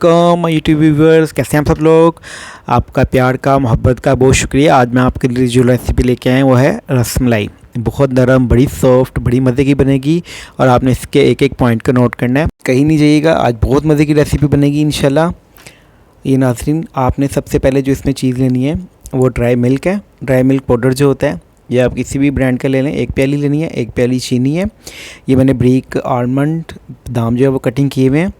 कम YouTube viewers, कैसे हैं आप सब लोग। आपका प्यार का, मोहब्बत का बहुत शुक्रिया। आज मैं आपके लिए जो रेसिपी लेके आया हूँ वो है रसमलाई। बहुत नरम, बड़ी सॉफ्ट, बड़ी मज़े की बनेगी और आपने इसके एक एक पॉइंट को नोट करना है, कहीं नहीं जाइएगा। आज बहुत मज़े की रेसिपी बनेगी इंशाल्लाह। ये नाज़रीन, आपने सबसे पहले जो इसमें चीज़ लेनी है वो ड्राई मिल्क है। ड्राई मिल्क पाउडर जो होता है ये आप किसी भी ब्रांड का ले लें। एक प्याली लेनी है, एक प्याली चीनी है। ये मैंने ब्रीक आलमंड बादाम जो है वो कटिंग किए हुए हैं।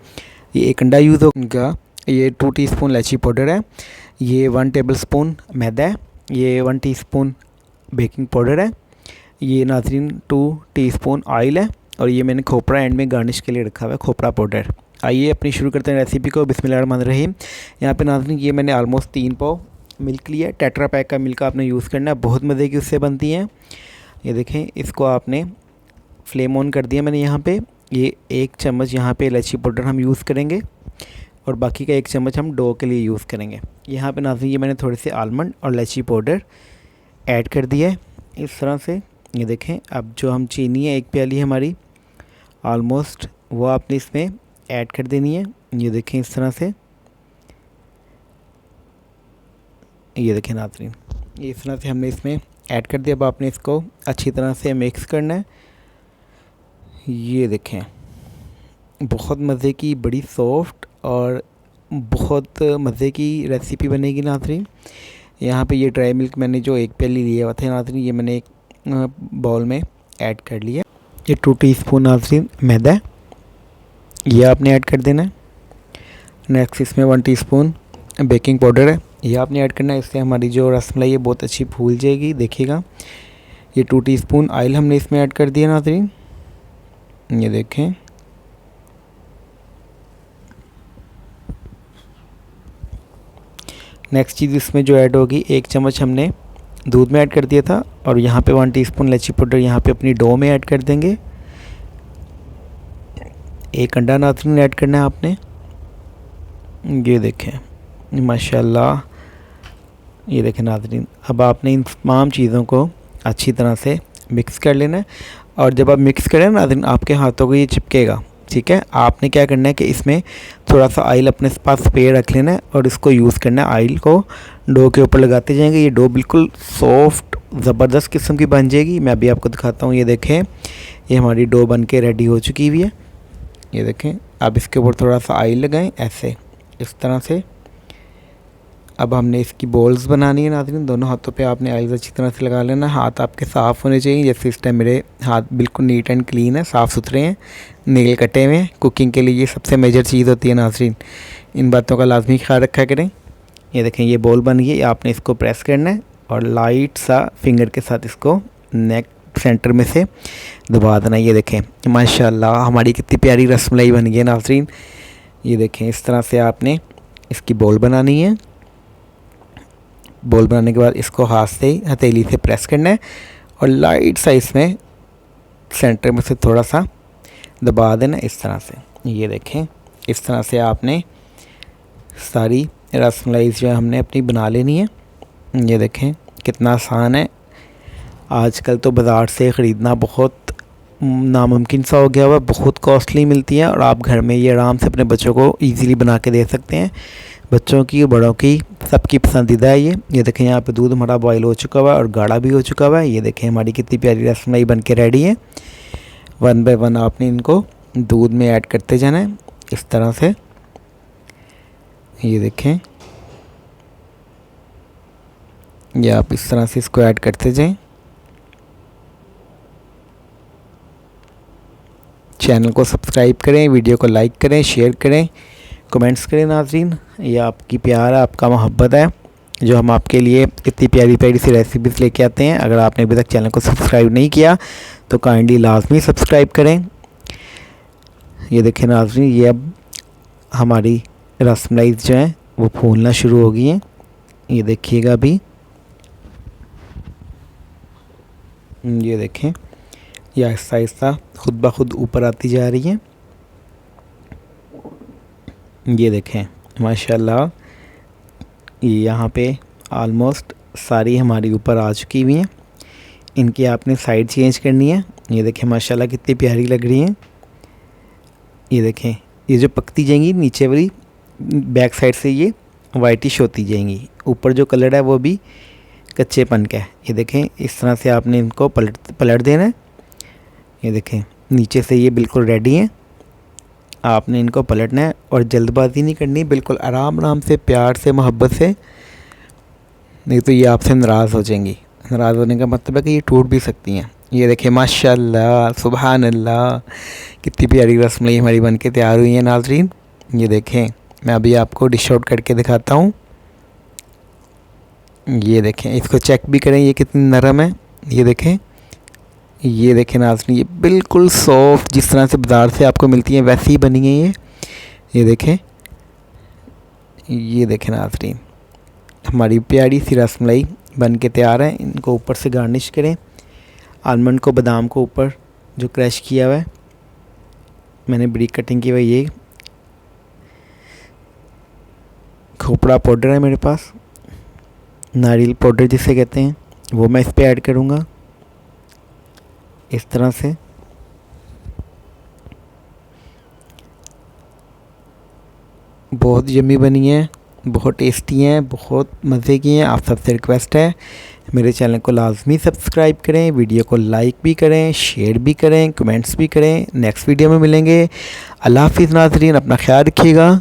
ये एक अंडा यूज़ होगा। ये 2 टीस्पून इलायची पाउडर है। ये 1 टेबलस्पून मैदा है। ये 1 टीस्पून बेकिंग पाउडर है। ये नाज़रीन 2 टीस्पून ऑयल है। और ये मैंने खोपरा एंड में गार्निश के लिए रखा हुआ है, खोपरा पाउडर। आइए अपनी शुरू करते हैं रेसिपी को। बिस्मिल्लाहिर्रहमानिर्रहीम। यहाँ पे नाज़रीन ये मैंने ऑलमोस्ट 3 पाव मिल्क लिया है। टेट्रा पैक का मिल्क आपने यूज़ करना है, बहुत मज़े की उससे बनती हैं। ये देखें, इसको आपने फ्लेम ऑन कर दिया मैंने। यहाँ पे ये 1 चम्मच यहाँ पे इलायची पाउडर हम यूज़ करेंगे और बाकी का 1 चम्मच हम डो के लिए यूज़ करेंगे। यहाँ पे नाज़रीन ये मैंने थोड़े से आलमंड और इलायची पाउडर ऐड कर दिया है इस तरह से। ये देखें, अब जो हम चीनी है 1 प्याली हमारी ऑलमोस्ट, वो आपने इसमें ऐड कर देनी है। ये देखें इस तरह से। ये देखें नाज़रीन, ये इस तरह से हमने इसमें ऐड कर दिया। अब आपने इसको अच्छी तरह से मिक्स करना है। ये देखें, बहुत मज़े की, बड़ी सॉफ्ट और बहुत मज़े की रेसिपी बनेगी नाज़रीन। यहाँ पे ये ड्राई मिल्क मैंने जो 1 प्याली लिया हुआ था नाज़रीन, ये मैंने एक बाउल में ऐड कर लिया। ये 2 टीस्पून नाज़रीन मैदा है, ये आपने ऐड कर देना है। नेक्स्ट इसमें 1 टीस्पून बेकिंग पाउडर है, ये आपने ऐड करना है। इससे हमारी जो रसमलाई है बहुत अच्छी फूल जाएगी, देखिएगा। ये 2 टीस्पून ऑयल हमने इसमें ऐड कर दिया नाज़रीन। ये देखें, नेक्स्ट चीज़ इसमें जो ऐड होगी, 1 चम्मच हमने दूध में ऐड कर दिया था। और यहाँ पे 1 टीस्पून इलायची पाउडर यहाँ पे अपनी डो में ऐड कर देंगे। 1 अंडा नाज़रीन ऐड करना है आपने। ये देखें माशाल्लाह। ये देखें नाज़रीन, अब आपने इन तमाम चीज़ों को अच्छी तरह से मिक्स कर लेना है। और जब आप मिक्स करें नाज़रीन, आपके हाथों को ये चिपकेगा, ठीक है। आपने क्या करना है कि इसमें थोड़ा सा ऑयल अपने पास स्पेयर रख लेना है और इसको यूज़ करना है। ऑयल को डो के ऊपर लगाते जाएंगे। ये डो बिल्कुल सॉफ्ट ज़बरदस्त किस्म की बन जाएगी। मैं अभी आपको दिखाता हूँ। ये देखें, ये हमारी डो बन के रेडी हो चुकी हुई है। ये देखें, अब इसके ऊपर थोड़ा सा ऑयल लगाएं ऐसे, इस तरह से। अब हमने इसकी बॉल्स बनानी है नाज़रीन। दोनों हाथों पे आपने ऑयल अच्छी तरह से लगा लेना। हाथ आपके साफ़ होने चाहिए। जैसे इस टाइम मेरे हाथ बिल्कुल नीट एंड क्लीन है, साफ़ सुथरे हैं, नेल कटे हुए हैं। कुकिंग के लिए ये सबसे मेजर चीज़ होती है नाज़रीन, इन बातों का लाजमी ख्याल रखा करें। ये देखें, ये बॉल बन गई। आपने इसको प्रेस करना है और लाइट सा फिंगर के साथ इसको नेक सेंटर में से दबा देना। ये देखें माशाल्लाह, हमारी कितनी प्यारी रसमलाई बन गई है नाज़रीन। ये देखें, इस तरह से आपने इसकी बॉल बनानी है। बॉल बनाने के बाद इसको हाथ से ही हथेली से प्रेस करना है और लाइट सा इसमें सेंटर में से थोड़ा सा दबा देना इस तरह से। ये देखें, इस तरह से आपने सारी रसमलाई जो है हमने अपनी बना लेनी है। ये देखें कितना आसान है। आजकल तो बाज़ार से ख़रीदना बहुत नामुमकिन सा हो गया हुआ, बहुत कॉस्टली मिलती है। और आप घर में ये आराम से अपने बच्चों को ईज़िली बना के दे सकते हैं। बच्चों की, बड़ों की, सबकी पसंदीदा है ये। ये देखें, यहाँ पे दूध हमारा बॉयल हो चुका हुआ है और गाढ़ा भी हो चुका हुआ है। ये देखें हमारी कितनी प्यारी रसमलाई बन के रेडी है। 1 बाय 1 आपने इनको दूध में ऐड करते जाना है इस तरह से। ये देखें, ये आप इस तरह से इसको ऐड करते जाएं। चैनल को सब्सक्राइब करें, वीडियो को लाइक करें, शेयर करें, कमेंट्स करें नाज़रीन। ये आपकी प्यार है, आपका मोहब्बत है, जो हम आपके लिए इतनी प्यारी प्यारी सी रेसिपीज़ लेके आते हैं। अगर आपने अभी तक चैनल को सब्सक्राइब नहीं किया तो काइंडली लाजमी सब्सक्राइब करें। ये देखें नाज़रीन, ये अब हमारी रसमलाई जो हैं वो फूलना शुरू हो गई हैं। ये देखिएगा अभी, ये देखें, ये आहिस्ता आहिस्ता खुद ब खुद ऊपर आती जा रही है। ये देखें माशाल्लाह, ये यहाँ पे ऑलमोस्ट सारी हमारी ऊपर आ चुकी हुई हैं। इनकी आपने साइड चेंज करनी है। ये देखें माशाल्लाह कितनी प्यारी लग रही हैं। ये देखें, ये जो पकती जाएंगी नीचे वाली बैक साइड से ये वाइटिश होती जाएंगी। ऊपर जो कलर है वो भी कच्चेपन का है। ये देखें, इस तरह से आपने इनको पलट देना है। ये देखें, नीचे से ये बिल्कुल रेडी हैं। आपने इनको पलटना है और जल्दबाजी नहीं करनी, बिल्कुल आराम आराम से, प्यार से, मोहब्बत से, नहीं तो ये आपसे नाराज़ हो जाएंगी। नाराज़ होने का मतलब है कि ये टूट भी सकती हैं। ये देखें, माशाल्लाह, सुभान अल्लाह, कितनी प्यारी रसमलाई हमारी बन के तैयार हुई है नाज़रीन। ये देखें, मैं अभी आपको डिश आउट करके दिखाता हूँ। ये देखें, इसको चेक भी करें ये कितनी नरम है। ये देखें, ये देखें नाज़रीन, ये बिल्कुल सॉफ्ट, जिस तरह से बाज़ार से आपको मिलती है वैसी ही बनी है ये देखें। ये देखें नाज़रीन, हमारी प्यारी सी रसमलाई बन के तैयार है। इनको ऊपर से गार्निश करें, आलमंड को, बादाम को ऊपर जो क्रश किया हुआ है, मैंने ब्रीक कटिंग की हुई, ये खोपड़ा पाउडर है मेरे पास, नारियल पाउडर जिसे कहते हैं, वो मैं इस पे ऐड करूँगा इस तरह से। बहुत यम्मी बनी है, बहुत टेस्टी हैं, बहुत मज़े की हैं। आप सबसे रिक्वेस्ट है मेरे चैनल को लाजमी सब्सक्राइब करें, वीडियो को लाइक भी करें, शेयर भी करें, कमेंट्स भी करें। नेक्स्ट वीडियो में मिलेंगे। अल्लाह हाफ़िज़ नाज़रीन, अपना ख्याल रखिएगा।